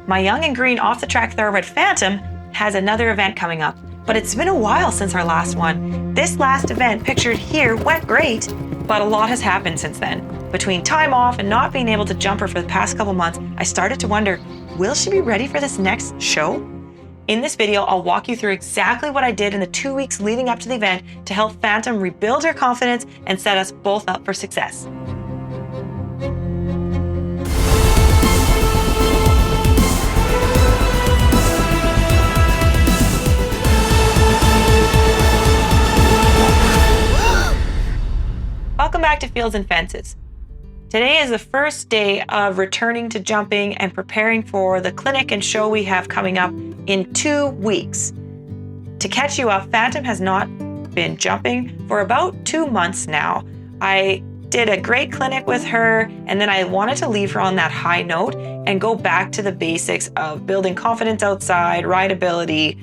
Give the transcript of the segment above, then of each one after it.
My young and green off-the-track thoroughbred Phantom has another event coming up, but it's been a while since our last one. This last event pictured here went great, but a lot has happened since then. Between time off and not being able to jump her for the past couple months, I started to wonder, will she be ready for this next show? In this video, I'll walk you through exactly what I did in the 2 weeks leading up to the event to help Phantom rebuild her confidence and set us both up for success. Welcome back to Fields and Fences. Today is the first day of returning to jumping and preparing for the clinic and show we have coming up in 2 weeks. To catch you up, Phantom has not been jumping for about 2 months now. I did a great clinic with her, and then I wanted to leave her on that high note and go back to the basics of building confidence outside, rideability,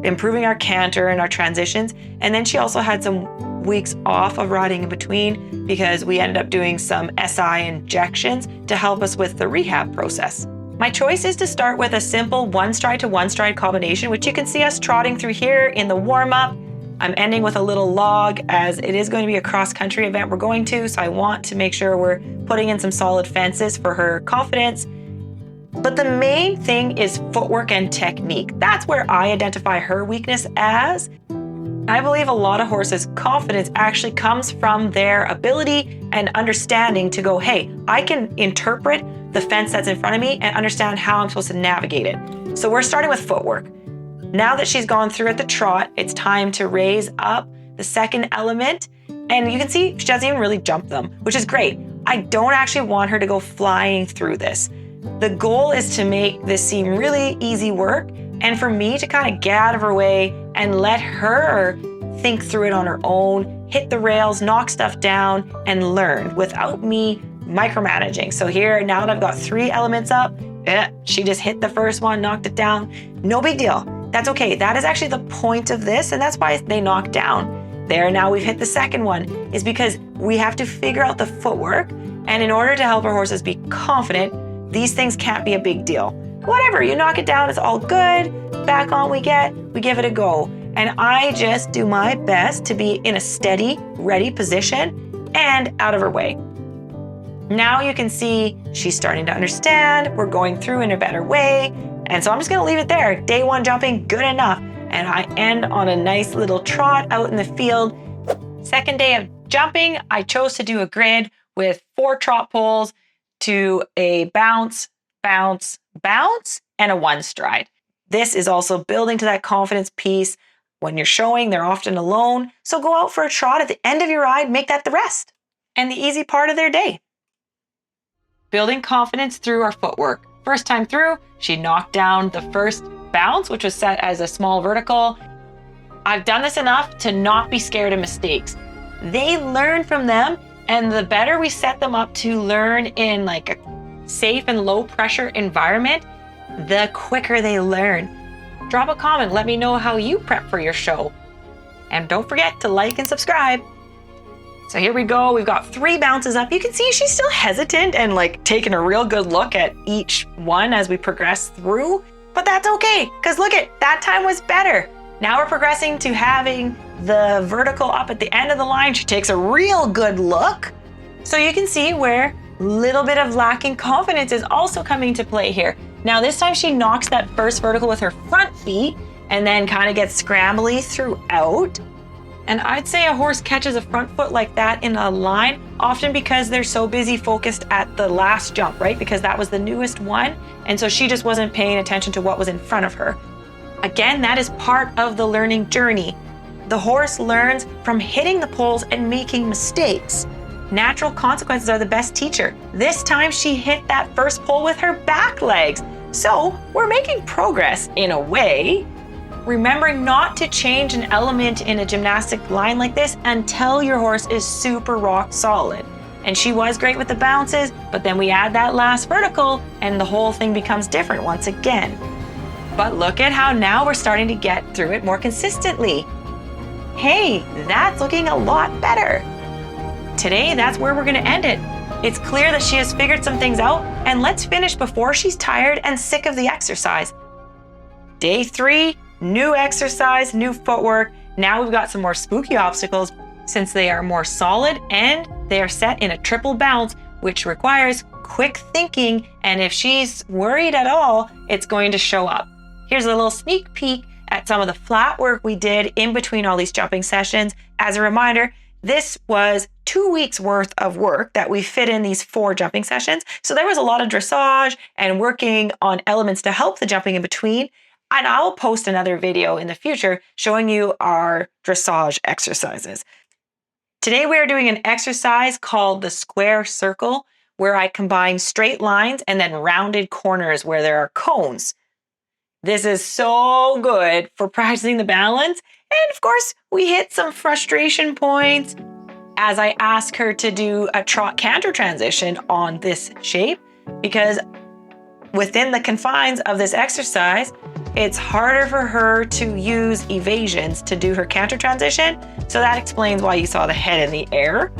improving our canter and our transitions. And then she also had some weeks off of riding in between because we ended up doing some SI injections to help us with the rehab process. My choice is to start with a simple one stride to one stride combination, which you can see us trotting through here in the warm-up. I'm ending with a little log as it is going to be a cross-country event we're going to, so I want to make sure we're putting in some solid fences for her confidence. But the main thing is footwork and technique. That's where I identify her weakness as. I believe a lot of horses' confidence actually comes from their ability and understanding to go, hey, I can interpret the fence that's in front of me and understand how I'm supposed to navigate it. So we're starting with footwork. Now that she's gone through at the trot, it's time to raise up the second element. And you can see she doesn't even really jump them, which is great. I don't actually want her to go flying through this. The goal is to make this seem really easy work and for me to kind of get out of her way and let her think through it on her own, hit the rails, knock stuff down, and learn without me micromanaging. So here, now that I've got 3 elements up, she just hit the first one, knocked it down. No big deal. That's okay. That is actually the point of this, and that's why they knock down. There, now we've hit the second one, is because we have to figure out the footwork, and in order to help our horses be confident, these things can't be a big deal. Whatever, you knock it down, it's all good. Back on we give it a go. And I just do my best to be in a steady, ready position and out of her way. Now you can see she's starting to understand. We're going through in a better way. And so I'm just gonna leave it there. Day 1 jumping, good enough. And I end on a nice little trot out in the field. Second day of jumping, I chose to do a grid with 4 trot poles to a bounce, bounce, bounce, and a one stride. This is also building to that confidence piece. When you're showing, they're often alone. So go out for a trot at the end of your ride, make that the rest and the easy part of their day. Building confidence through our footwork. First time through, she knocked down the first bounce, which was set as a small vertical. I've done this enough to not be scared of mistakes. They learn from them, and the better we set them up to learn in like a safe and low pressure environment, the quicker they learn. Drop a comment, let me know how you prep for your show. And don't forget to like and subscribe. So here we go, we've got 3 bounces up. You can see she's still hesitant and like taking a real good look at each one as we progress through, but that's okay, because look at, that time was better. Now we're progressing to having the vertical up at the end of the line. She takes a real good look. So you can see where a little bit of lacking confidence is also coming to play here. Now this time she knocks that first vertical with her front feet and then kind of gets scrambly throughout. And I'd say a horse catches a front foot like that in a line, often because they're so busy focused at the last jump, right? Because that was the newest one. And so she just wasn't paying attention to what was in front of her. Again, that is part of the learning journey. The horse learns from hitting the poles and making mistakes. Natural consequences are the best teacher. This time she hit that first pole with her back legs. So we're making progress in a way. Remembering not to change an element in a gymnastic line like this until your horse is super rock solid. And she was great with the bounces, but then we add that last vertical and the whole thing becomes different once again. But look at how now we're starting to get through it more consistently. Hey, that's looking a lot better. Today, that's where we're gonna end it. It's clear that she has figured some things out, and let's finish before she's tired and sick of the exercise. Day 3, new exercise, new footwork. Now we've got some more spooky obstacles since they are more solid and they are set in a triple bounce, which requires quick thinking, and if she's worried at all, it's going to show up. Here's a little sneak peek at some of the flat work we did in between all these jumping sessions. As a reminder, this was 2 weeks worth of work that we fit in these 4 jumping sessions. So there was a lot of dressage and working on elements to help the jumping in between. And I'll post another video in the future showing you our dressage exercises. Today we are doing an exercise called the square circle, where I combine straight lines and then rounded corners where there are cones. This is so good for practicing the balance. And of course, we hit some frustration points as I ask her to do a trot canter transition on this shape, because within the confines of this exercise, it's harder for her to use evasions to do her canter transition. So that explains why you saw the head in the air.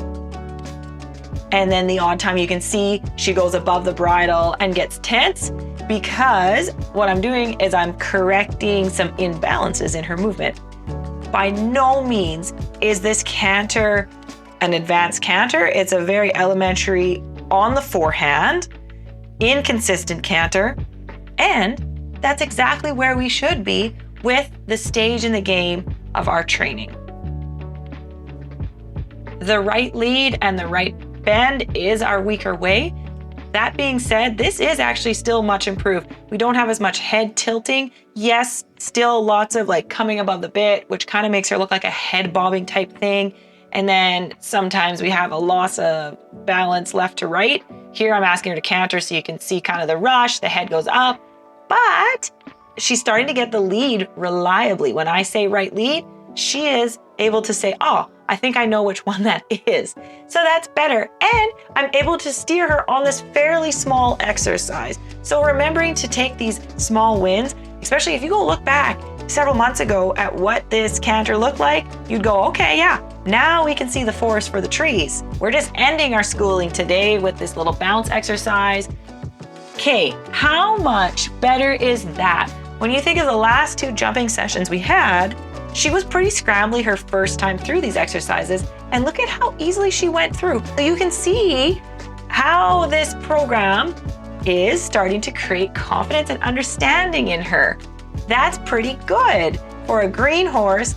And then the odd time you can see she goes above the bridle and gets tense, because what I'm doing is I'm correcting some imbalances in her movement. By no means is this canter an advanced canter. It's a very elementary on the forehand, inconsistent canter, and that's exactly where we should be with the stage in the game of our training. The right lead and the right bend is our weaker way. That being said, this is actually still much improved. We don't have as much head tilting. Yes, still lots of like coming above the bit, which kind of makes her look like a head bobbing type thing. And then sometimes we have a loss of balance left to right. Here I'm asking her to canter so you can see kind of the rush, the head goes up, but she's starting to get the lead reliably. When I say right lead, she is able to say, oh, I think I know which one that is. So that's better. And I'm able to steer her on this fairly small exercise. So remembering to take these small wins, especially if you go look back several months ago at what this canter looked like, you'd go, okay, yeah, now we can see the forest for the trees. We're just ending our schooling today with this little bounce exercise. Okay, how much better is that? When you think of the last 2 jumping sessions we had, she was pretty scrambly her first time through these exercises, and look at how easily she went through. So you can see how this program is starting to create confidence and understanding in her. That's pretty good for a green horse.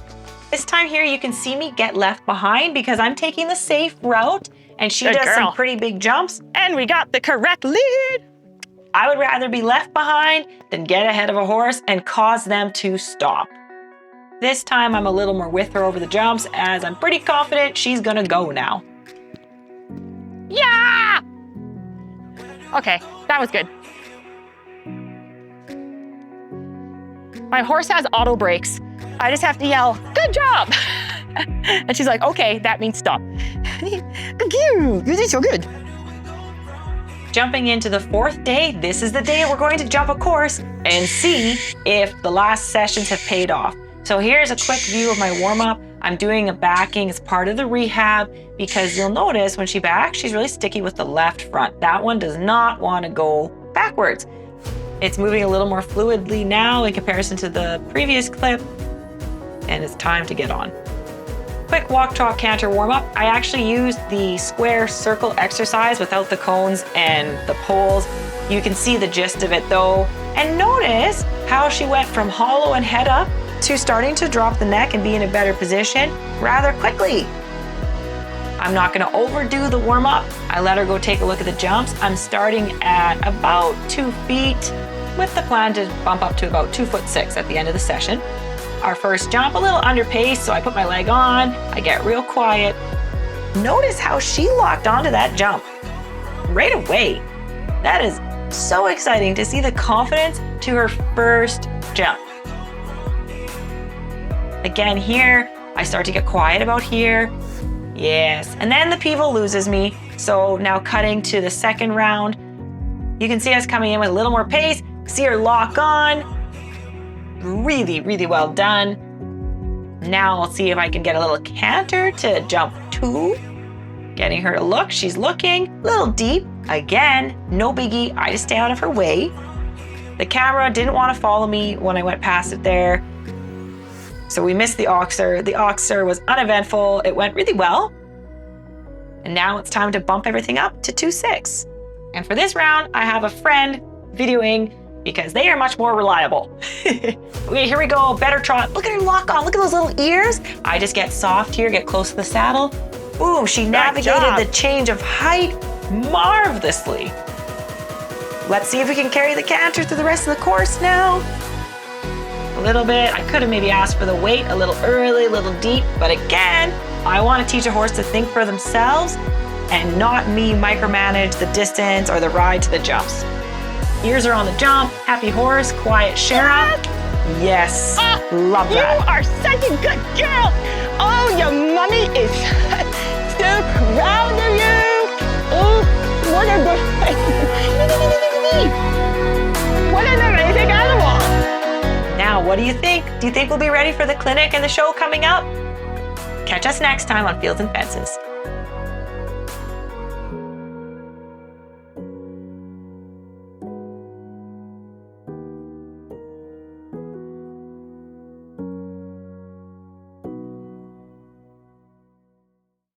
This time here you can see me get left behind because I'm taking the safe route and she does some pretty big jumps. And we got the correct lead. I would rather be left behind than get ahead of a horse and cause them to stop. This time I'm a little more with her over the jumps as I'm pretty confident she's gonna go now. Yeah! Okay, that was good. My horse has auto brakes. I just have to yell, good job! And she's like, okay, that means stop. Thank you, you did so good. Jumping into the 4th day, this is the day we're going to jump a course and see if the last sessions have paid off. So here's a quick view of my warm-up. I'm doing a backing as part of the rehab because you'll notice when she backs, she's really sticky with the left front. That one does not want to go backwards. It's moving a little more fluidly now in comparison to the previous clip, and it's time to get on. Quick walk, talk, canter warm-up. I actually used the square circle exercise without the cones and the poles. You can see the gist of it though. And notice how she went from hollow and head up to starting to drop the neck and be in a better position rather quickly. I'm not gonna overdo the warm-up. I let her go take a look at the jumps. I'm starting at about 2 feet with the plan to bump up to about 2'6" at the end of the session. Our first jump, a little under pace, so I put my leg on, I get real quiet. Notice how she locked onto that jump right away. That is so exciting to see the confidence to her first jump. Again here, I start to get quiet about here. Yes, and then the pivot loses me. So now cutting to the second round, you can see us coming in with a little more pace, see her lock on. Really, really well done. Now I'll see if I can get a little canter to jump 2. Getting her to look. She's looking. A little deep. Again, no biggie. I just stay out of her way. The camera didn't want to follow me when I went past it there. So we missed the oxer. The oxer was uneventful. It went really well. And now it's time to bump everything up to 2.6. And for this round, I have a friend videoing because they are much more reliable. Okay, here we go, better trot. Look at her lock on, look at those little ears. I just get soft here, get close to the saddle. Boom, she navigated the change of height marvelously. Let's see if we can carry the canter through the rest of the course now. A little bit, I could have maybe asked for the weight a little early, a little deep, but again, I want to teach a horse to think for themselves and not me micromanage the distance or the ride to the jumps. Ears are on the jump, happy horse, quiet Shara. Yes, love that. You are such a good girl. Oh, your mommy is so proud of you. Oh, what a good What an amazing animal. Now, what do you think? Do you think we'll be ready for the clinic and the show coming up? Catch us next time on Fields and Fences.